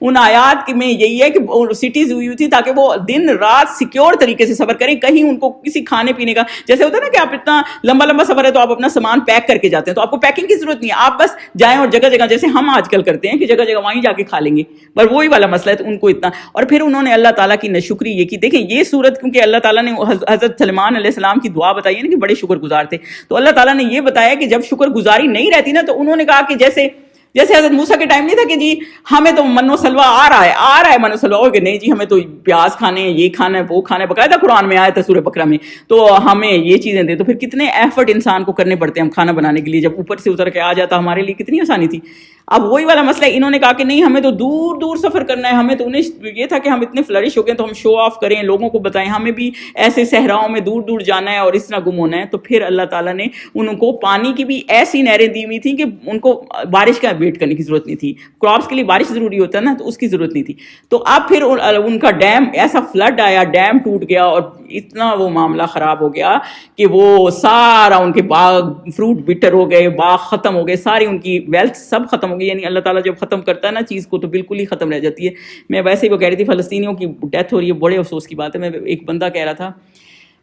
ان آیات میں یہی ہے کہ سٹیز ہوئی تھی تاکہ وہ دن رات سیکیور طریقے سے سفر کریں, کہیں ان کو کسی کھانے پینے کا, جیسے ہوتا ہے نا کہ آپ اتنا لمبا لمبا سفر ہے تو آپ اپنا سامان پیک کر کے جاتے ہیں, تو آپ کو پیکنگ کی ضرورت نہیں ہے, آپ بس جائیں اور جگہ جگہ جیسے ہم آج کل کرتے ہیں کہ جگہ جگہ وہیں جا کے کھا لیں گے, پر وہی والا مسئلہ ہے. تو ان کو اتنا, اور پھر انہوں نے اللہ تعالیٰ کی ناشکری یہ کی. دیکھیں یہ صورت کیونکہ اللہ تعالیٰ نے حضرت سلیمان علیہ السلام کی دعا بتائی ہے نا کہ بڑے شکر گزار تھے, تو اللہ تعالیٰ نے یہ بتایا کہ جب شکر گزاری نہیں رہتی نا تو انہوں نے کہا کہ جیسے حضرت موسیٰ کے ٹائم نہیں تھا کہ جی ہمیں تو من و سلوا آ رہا ہے من و سلوا, کہ نہیں جی ہمیں تو پیاز کھانے ہیں, یہ کھانا ہے, وہ کھانا ہے, باقاعدہ قرآن میں آیا تھا سورہ بقرہ میں, تو ہمیں یہ چیزیں دے. تو پھر کتنے ایفرٹ انسان کو کرنے پڑتے ہیں ہم کھانا بنانے کے لیے, جب اوپر سے اتر کے آ جاتا ہمارے لیے کتنی آسانی تھی. اب وہی والا مسئلہ انہوں نے کہا کہ نہیں ہمیں تو دور دور سفر کرنا ہے, ہمیں تو انہیں یہ تھا کہ ہم اتنے فلرش ہو گئے تو ہم شو آف کریں, لوگوں کو بتائیں, ہمیں بھی ایسے صحراؤں میں دور دور جانا ہے اور اس طرح گم ہونا ہے. تو پھر اللہ تعالیٰ نے ان کو پانی کی بھی ایسی نہریں دی ہوئی تھیں کہ ان کو بارش کا ویٹ کرنے کی ضرورت نہیں تھی. کراپس کے لیے بارش ضروری ہوتا ہے نا, تو اس کی ضرورت نہیں تھی. تو اب پھر ان کا ڈیم ایسا فلڈ آیا, ڈیم ٹوٹ گیا اور اتنا وہ معاملہ خراب ہو گیا کہ وہ سارا ان کے باغ فروٹ بٹر ہو گئے, باغ ختم ہو گئے, ساری ان کی ویلتھ سب ختم ہو گئی. یعنی اللہ تعالیٰ جب ختم کرتا ہے نا چیز کو تو بالکل ہی ختم رہ جاتی ہے. میں ویسے ہی وہ کہہ رہی تھی فلسطینیوں کی ڈیتھ ہو رہی ہے, بڑے افسوس کی بات ہے. میں ایک بندہ کہہ رہا تھا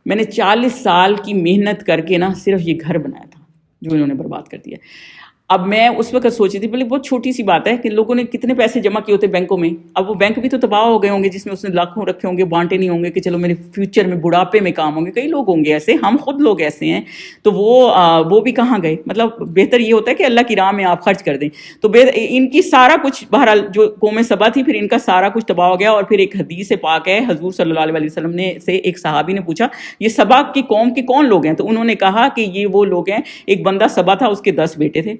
میں نے 40 سال کی محنت کر کے نا صرف یہ گھر بنایا تھا جو انہوں نے برباد کر دیا. اب میں اس وقت سوچی تھی بولے بہت چھوٹی سی بات ہے کہ لوگوں نے کتنے پیسے جمع کیے ہوتے بینکوں میں, اب وہ بینک بھی تو تباہ ہو گئے ہوں گے جس میں اس نے لاکھوں رکھے ہوں گے, بانٹے نہیں ہوں گے کہ چلو میرے فیوچر میں بڑھاپے میں کام ہوں گے. کئی لوگ ہوں گے ایسے, ہم خود لوگ ایسے ہیں, تو وہ بھی کہاں گئے. مطلب بہتر یہ ہوتا ہے کہ اللہ کی راہ میں آپ خرچ کر دیں. تو ان کی سارا کچھ بہرحال جو قوم سبا تھی پھر ان کا سارا کچھ تباہ ہو گیا. اور پھر ایک حدیث پاک ہے, حضور صلی اللہ علیہ وسلم نے سے ایک صحابی نے پوچھا یہ سبا کی قوم کے کون لوگ ہیں, تو انہوں نے کہا کہ یہ وہ لوگ ہیں, ایک بندہ سبا تھا اس کے 10 بیٹے تھے,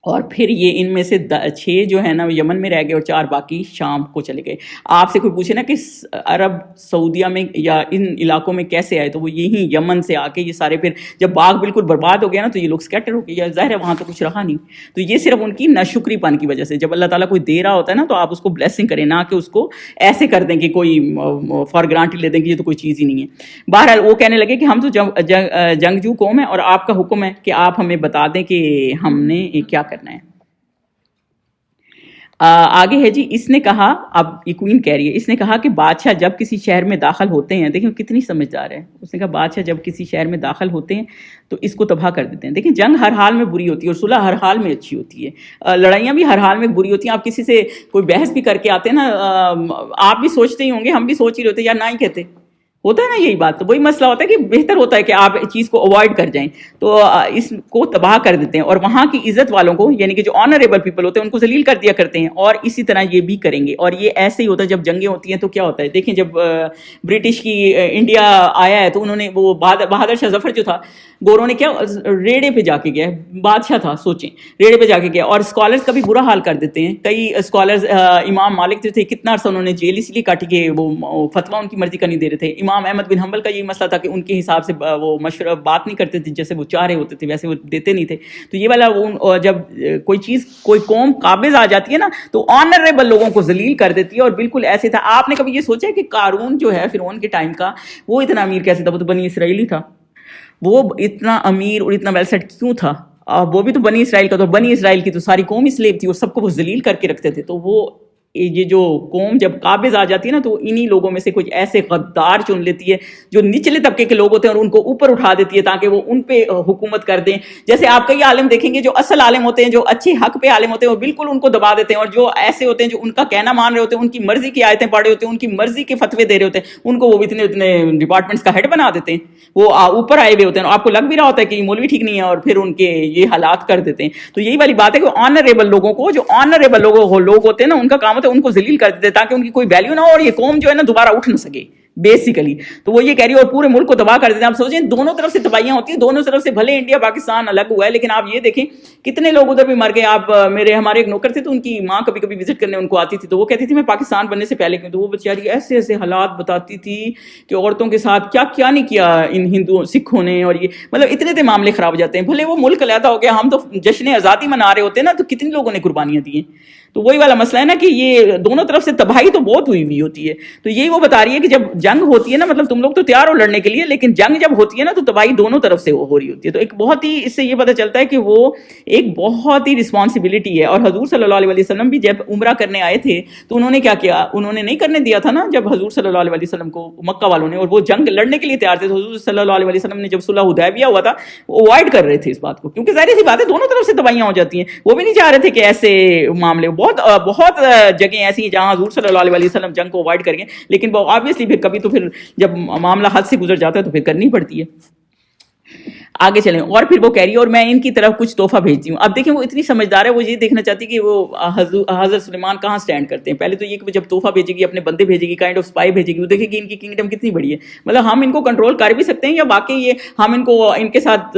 اور پھر یہ ان میں سے 6 جو ہے نا یمن میں رہ گئے اور 4 باقی شام کو چلے گئے. آپ سے کوئی پوچھے نا کہ عرب سعودیہ میں یا ان علاقوں میں کیسے آئے, تو وہ یہی یمن سے آ کے یہ سارے, پھر جب باغ بالکل برباد ہو گیا نا تو یہ لوگ اسکیٹر ہو گئے, یا ظاہر ہے وہاں تو کچھ رہا نہیں. تو یہ صرف ان کی ناشکری پن کی وجہ سے. جب اللہ تعالیٰ کوئی دے رہا ہوتا ہے نا تو آپ اس کو بلیسنگ کریں, نہ کہ اس کو ایسے کر دیں کہ کوئی فار گرانٹیڈ لے دیں کہ یہ تو کوئی چیز ہی نہیں ہے. بہرحال وہ کہنے لگے کہ ہم تو جنگجو قوم ہیں اور آپ کا حکم ہے کہ آپ ہمیں بتا دیں کہ ہم نے کیا کرنا ہے. آگے ہے جی, اس نے کہا, اب یہ کوئین کہہ رہی ہے, اس نے کہا کہ بادشاہ جب کسی شہر میں داخل ہوتے ہیں, دیکھیں کتنی سمجھدار ہے, اس نے کہا بادشاہ جب کسی شہر میں داخل ہوتے ہیں تو اس کو تباہ کر دیتے ہیں. دیکھیں جنگ ہر حال میں بری ہوتی ہے اور صلح ہر حال میں اچھی ہوتی ہے, لڑائیاں بھی ہر حال میں بری ہوتی ہیں. آپ کسی سے کوئی بحث بھی کر کے آتے ہیں نا, آپ بھی سوچتے ہی ہوں گے, ہم بھی سوچ ہی رہتے ہیں, یا نہ ہی کہتے ہوتا ہے نا یہی بات. تو وہی مسئلہ ہوتا ہے کہ بہتر ہوتا ہے کہ آپ چیز کو اوائڈ کر جائیں, تو اس کو تباہ کر دیتے ہیں اور وہاں کی عزت والوں کو, یعنی کہ جو آنریبل پیپل ہوتے ہیں ان کو ذلیل کر دیا کرتے ہیں. اور اسی طرح یہ بھی کریں گے. اور یہ ایسے ہی ہوتا ہے جب جنگیں ہوتی ہیں تو کیا ہوتا ہے. دیکھیں جب برٹش کی انڈیا آیا ہے تو انہوں نے وہ بہادر شاہ ظفر جو تھا, گوروں نے کیا ریڑے پہ جا کے گیا, بادشاہ تھا سوچیں, ریڑے پہ جا کے گیا. اور اسکالرز کا بھی برا حال کر دیتے ہیں. کئی اسکالرز, امام مالک جو تھے کتنا عرصہ انہوں نے جیل اس لیے کاٹی کہ وہ فتویٰ ان کی مرضی کا نہیں دے رہے تھے. امام احمد بن حنبل کا یہی مسئلہ تھا کہ ان کے حساب سے وہ مشورہ بات نہیں کرتے تھے, جیسے وہ چاہ رہے ہوتے تھے ویسے وہ دیتے نہیں تھے. تو یہ والا جب کوئی چیز کوئی قوم قابض آ جاتی ہے نا تو آنریبل لوگوں کو ذلیل کر دیتی ہے. اور بالکل ایسے تھا. آپ نے کبھی یہ سوچا کہ قارون جو ہے فرعون کے ٹائم کا, وہ اتنا امیر کیسے تھا؟ وہ تو بنی اسرائیلی تھا. وہ اتنا امیر اور اتنا ویل سیٹ کیوں تھا؟ وہ بھی تو بنی اسرائیل کا, تو بنی اسرائیل کی تو ساری قوم ہی سلیو تھی اور سب کو وہ ذلیل کر کے رکھتے تھے. تو وہ یہ جو قوم جب قابض آ جاتی ہے نا تو انہی لوگوں میں سے کچھ ایسے غدار چن لیتی ہے جو نچلے طبقے کے لوگ ہوتے ہیں اور ان کو اوپر اٹھا دیتی ہے تاکہ وہ ان پہ حکومت کر دیں. جیسے آپ کئی عالم دیکھیں گے جو اصل عالم ہوتے ہیں, جو اچھے حق پہ عالم ہوتے ہیں, وہ بالکل ان کو دبا دیتے ہیں. اور جو ایسے ہوتے ہیں جو ان کا کہنا مان رہے ہوتے ہیں, ان کی مرضی کی آیتیں پڑھ رہے ہوتے ہیں, ان کی مرضی کے فتوے دے رہے ہوتے ہیں, ان کو وہ اتنے ڈپارٹمنٹس کا ہیڈ بنا دیتے ہیں. وہ اوپر آئے ہوئے ہوتے ہیں, آپ کو لگ بھی رہا ہوتا ہے کہ یہ مولوی ٹھیک نہیں ہے, اور پھر ان کے یہ حالات کر دیتے ہیں. تو یہی والی بات ہے کہ آنریبل لوگوں کو, جو آنریبل لوگ ہوتے ہیں نا, ان کا کام ہوتا ہے ان کو ذلیل کر دیتے تاکہ ان کی کوئی ویلیو نہ ہو اور یہ قوم جو ہے نا دوبارہ اٹھ نہ سکے. بیسیکلی. تو وہ یہ کہہ رہی ہے اور پورے ملک کو تباہ کر دیتے ہیں. آپ سوچیں دونوں طرف سے تباہیاں ہوتی ہیں, دونوں طرف سے, بھلے انڈیا پاکستان الگ ہوا ہے لیکن آپ یہ دیکھیں کتنے لوگ ادھر بھی مر گئے. آپ ہمارے ایک نوکر تھے تو ان کی ماں کبھی کبھی وزٹ کرنے ان کو آتی تھی تو وہ کہتی تھی میں پاکستان بننے سے پہلے کیوں, تو وہ بیچاری ایسے ایسے حالات بتاتی تھی کہ عورتوں کے ساتھ کیا کیا نہیں کیا ان ہندوؤں سکھوں نے, اور یہ مطلب اتنے معاملے خراب ہو جاتے ہیں. بھلے وہ ملک علیحدہ ہو گیا, ہم تو جشن آزادی منا رہے ہوتے ہیں نا, تو کتنے لوگوں نے قربانیاں دی ہیں. تو وہی والا مسئلہ ہے نا کہ یہ دونوں طرف سے تباہی تو بہت ہوئی ہوتی ہے. تو یہی وہ بتا رہی ہے کہ جب جنگ ہوتی ہے نا, مطلب تم لوگ تو تیار ہو لڑنے کے لیے, لیکن جنگ جب ہوتی ہے نا تو تباہی دونوں طرف سے ہو رہی ہوتی ہے. تو ایک بہت ہی اس سے یہ پتہ چلتا ہے کہ وہ ایک بہت ہی رسپانسبلٹی ہے. اور حضور صلی اللہ علیہ وسلم بھی جب عمرہ کرنے آئے تھے تو انہوں نے کیا کیا, انہوں نے نہیں کرنے دیا تھا نا جب حضور صلی اللہ علیہ وسلم کو مکہ والوں نے, اور وہ جنگ لڑنے کے لیے تیار تھے. تو حضور صلی اللہ علیہ وسلم نے جب صلح حدیبیہ ہوا تھا وہ اوائڈ کر رہے تھے اس بات کو, کیونکہ ظاہر سی بات ہے دونوں طرف سے تباہیاں ہو جاتی ہیں. وہ بھی نہیں چاہ رہے تھے کہ ایسے معاملے, بہت جگہیں ایسی ہیں جہاں حضور صلی اللہ علیہ وسلم جنگ کو اوائڈ کریں گے, لیکن وہ آبویسلی پھر کبھی تو پھر جب معاملہ حد سے گزر جاتا ہے تو پھر کرنی پڑتی ہے. آگے چلیں. اور پھر وہ کہہ رہی ہے اور میں ان کی طرف کچھ تحفہ بھیجتی ہوں. اب دیکھیں وہ اتنی سمجھدار ہے, وہ یہ دیکھنا چاہتی ہے کہ وہ حضرت سلیمان کہاں سٹینڈ کرتے ہیں. پہلے تو یہ کہ جب تحفہ بھیجے گی, اپنے بندے بھیجے گی, کائنڈ آف اسپائی بھیجے گی, وہ دیکھے گی ان کی کنگڈم کتنی بڑی ہے. مطلب ہم ان کو کنٹرول کر بھی سکتے ہیں یا واقعی یہ ہم ان کو ان کے ساتھ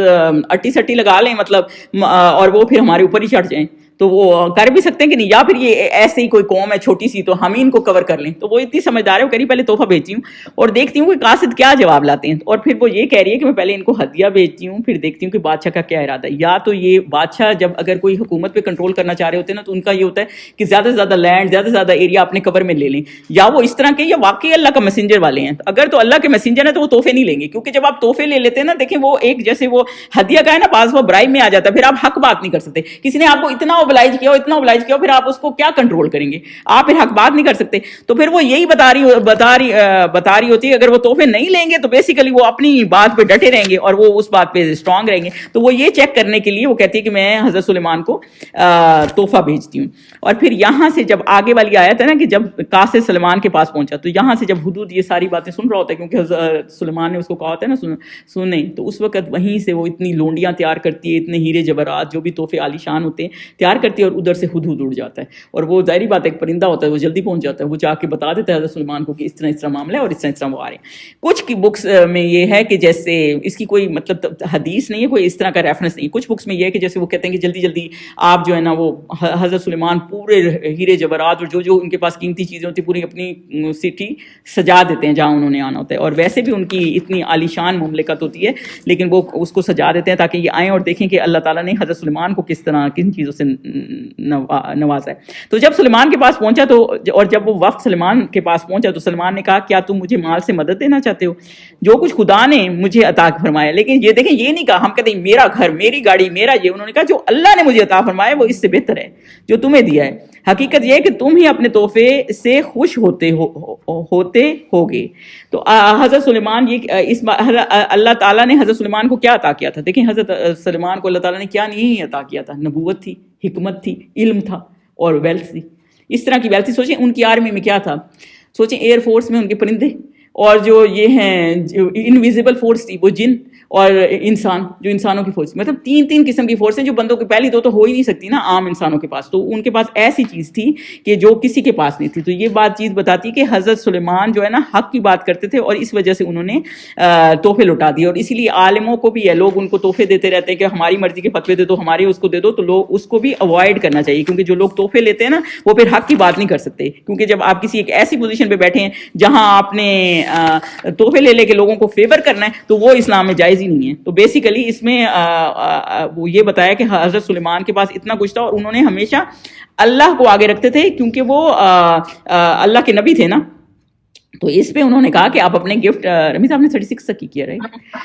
اٹی سٹی لگا لیں مطلب, اور وہ پھر ہمارے اوپر ہی چڑھ جائیں. تو وہ کر بھی سکتے ہیں کہ نہیں, یا پھر یہ ایسے ہی کوئی قوم ہے چھوٹی سی تو ہم ہی ان کو کور کر لیں. تو وہ اتنی سمجھدار ہے, وہ کہہ رہی پہلے تحفہ بھیجتی ہوں اور دیکھتی ہوں کہ قاصد کیا جواب لاتے ہیں. اور پھر وہ یہ کہہ رہی ہے کہ میں پہلے ان کو ہدیہ بھیجتی ہوں, پھر دیکھتی ہوں کہ بادشاہ کا کیا ارادہ ہے. یا تو یہ بادشاہ جب اگر کوئی حکومت پہ کنٹرول کرنا چاہ رہے ہوتے ہیں نا تو ان کا یہ ہوتا ہے کہ زیادہ سے زیادہ لینڈ, زیادہ سے زیادہ ایریا اپنے کور میں لے لیں, یا وہ اس طرح کے یا واقعی اللہ کا میسنجر والے ہیں. اگر تو اللہ کے میسنجر ہیں تو وہ تحفے نہیں لیں گے, کیونکہ جب آپ تحفے لے لیتے ہیں نا, دیکھیں وہ ایک جیسے وہ ہدیہ کا ہے نا, پاس وہ برائب میں آ جاتا ہے, پھر آپ حق بات نہیں کر سکتے. کسی نے آپ کو اتنا اوبلائج کیا, اتنا اوبلائج کیا, پھر آپ اس کو کیا کنٹرول کریں گے, آپ پھر حق بات نہیں کر سکتے. تو پھر وہ یہی بتا رہی ہوتی ہے اگر وہ تحفے نہیں لیں گے تو بیسیکلی وہ اپنی بات پہ ڈٹے رہیں گے اور وہ اس بات پہ اسٹرانگ رہیں گے. تو وہ یہ چیک کرنے کے لیے وہ کہتی ہے کہ میں حضرت سلیمان کو تحفہ بھیجتی ہوں. اور پھر یہاں سے جب آگے والی آیت ہے نا کہ جب قاصد سلیمان کے پاس پہنچا, تو یہاں سے جب حدود یہ ساری باتیں سن رہا ہوتا ہے, کیونکہ حضرت سلیمان نے اس کو کہا ہوتا ہے نا سنیں, تو اس وقت وہیں سے وہ اتنی لونڈیاں تیار کرتی ہے, اتنے ہیرے جواہرات جو بھی تحفے عالی شان ہوتے ہیں تیار کرتی ہے, اور ادھر سے ہدہد اڑ جاتا ہے. اور وہ ظاہری بات ہے ایک پرندہ ہوتا ہے, وہ جلدی پہنچ جاتا ہے, وہ جا کے بتا دیتا ہے حضرت سلیمان کو کہ اس طرح معاملہ ہے اور اس طرح وہ آ رہے ہیں. کچھ کی بکس میں یہ ہے کہ جیسے اس کی کوئی مطلب حدیث نہیں ہے, کوئی اس طرح کا ریفرنس نہیں. کچھ بکس میں یہ ہے کہ جیسے وہ کہتے ہیں کہ جلدی جلدی آپ جو ہے نا وہ حضرت سلیمان پورے ہیرے جواہرات اور جو ان کے پاس قیمتی چیزیں ہوتی ہیں پوری اپنی سٹی سجا دیتے ہیں جہاں انہوں نے آنا ہوتا ہے. اور ویسے بھی ان کی اتنی عالیشان مملکت ہوتی ہے, لیکن وہ اس کو سجا دیتے ہیں تاکہ یہ آئیں اور دیکھیں کہ اللہ تعالیٰ نے حضرت سلیمان کو کس طرح کن چیزوں سے نوازا ہے. تو جب سلیمان کے پاس پہنچا تو, اور جب وہ وفد سلیمان کے پاس پہنچا تو سلیمان نے کہا کیا تم مجھے مال سے مدد دینا چاہتے ہو, جو کچھ خدا نے مجھے عطا فرمایا. لیکن یہ دیکھیں یہ نہیں کہا, ہم کہتے ہیں میرا گھر, میری گاڑی, میرا یہ. انہوں نے کہا جو اللہ نے مجھے عطا فرمایا وہ اس سے بہتر ہے جو تمہیں دیا ہے. حقیقت یہ ہے کہ تم ہی اپنے تحفے سے خوش ہوتے ہوگے. تو حضرت سلیمان یہ اللہ تعالیٰ نے حضرت سلیمان کو کیا عطا کیا تھا. دیکھیں حضرت سلیمان کو اللہ تعالیٰ نے کیا نہیں عطا کیا تھا, نبوت تھی, حکمت تھی, علم تھا اور ویلتھ تھی, اس طرح کی ویلتھ تھی. سوچیں ان کی آرمی میں کیا تھا, سوچیں ایئر فورس میں ان کے پرندے, اور جو یہ ہیں انویزیبل فورس تھی وہ جن, اور انسان جو انسانوں کی فورس, مطلب تین قسم کی فورسیں جو بندوں کی پہلی دو تو ہو ہی نہیں سکتی نا عام انسانوں کے پاس. تو ان کے پاس ایسی چیز تھی کہ جو کسی کے پاس نہیں تھی. تو یہ بات چیز بتاتی کہ حضرت سلیمان جو ہے نا حق کی بات کرتے تھے, اور اس وجہ سے انہوں نے تحفے لوٹا دیے. اور اسی لیے عالموں کو بھی ہے, لوگ ان کو تحفے دیتے رہتے ہیں کہ ہماری مرضی کے فتوے دے دو, ہمارے اس کو دے دو. تو لوگ اس کو بھی اوائڈ کرنا چاہیے, کیونکہ جو لوگ تحفے لیتے ہیں نا وہ پھر حق کی بات نہیں کر سکتے. کیونکہ جب آپ کسی ایک ایسی پوزیشن پہ بیٹھے ہیں جہاں آپ نے تحفے لے کے لوگوں کو فیور کرنا ہے تو وہ اسلام میں جائز ہی نہیں ہے. تو بیسیکلی اس میں وہ یہ بتایا کہ حضرت سلیمان کے پاس اتنا کچھ تھا, اور انہوں نے ہمیشہ اللہ کو آگے رکھتے تھے کیونکہ وہ اللہ کے نبی تھے نا. تو اس پہ انہوں نے کہا کہ آپ اپنے گفٹ, رمی صاحب نے 36 تک کی کیا رہے,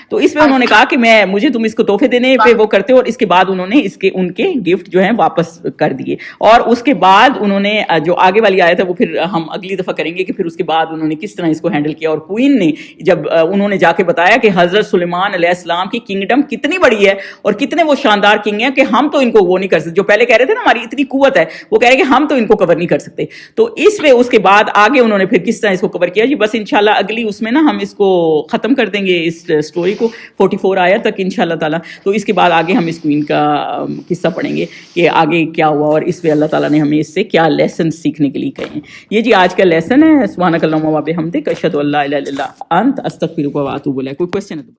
تو اس پہ انہوں نے کہا کہ مجھے تم اس کو تحفے دینے پہ وہ کرتے ہو. اور اس کے بعد انہوں نے ان کے گفٹ جو ہیں واپس کر دیے. اور اس کے بعد انہوں نے جو آگے والی آیت ہے وہ پھر ہم اگلی دفعہ کریں گے کہ پھر اس کے بعد انہوں نے کس طرح اس کو ہینڈل کیا. اور کوئین نے جب انہوں نے جا کے بتایا کہ حضرت سلیمان علیہ السلام کی کنگڈم کتنی بڑی ہے اور کتنے وہ شاندار کنگ ہیں کہ ہم تو ان کو وہ نہیں کر سکتے, جو پہلے کہہ رہے تھے نا ہماری اتنی قوت ہے, وہ کہہ رہے کہ ہم تو ان کو کور نہیں کر سکتے. تو اس پہ اس کے بعد آگے انہوں نے پھر کس طرح اس کو کور کیا جی. بس انشاءاللہ اگلی اس میں نا ہم اس کو ختم کر دیں گے اس سٹوری کو 44 آیت تک انشاءاللہ تعالیٰ. تو اس کے بعد آگے ہم اس کوئن کا قصہ پڑھیں گے کہ آگے کیا ہوا اور اس پہ اللہ تعالیٰ نے ہمیں اس سے کیا لیسن سیکھنے کے لیے کہے ہیں. یہ جی آج کا لیسن ہے. سبحانک اللہم و بحمدک اشہد ان لا الہ الا انت استغفرک و اتوب الیک. کوئی کوشچن ہے؟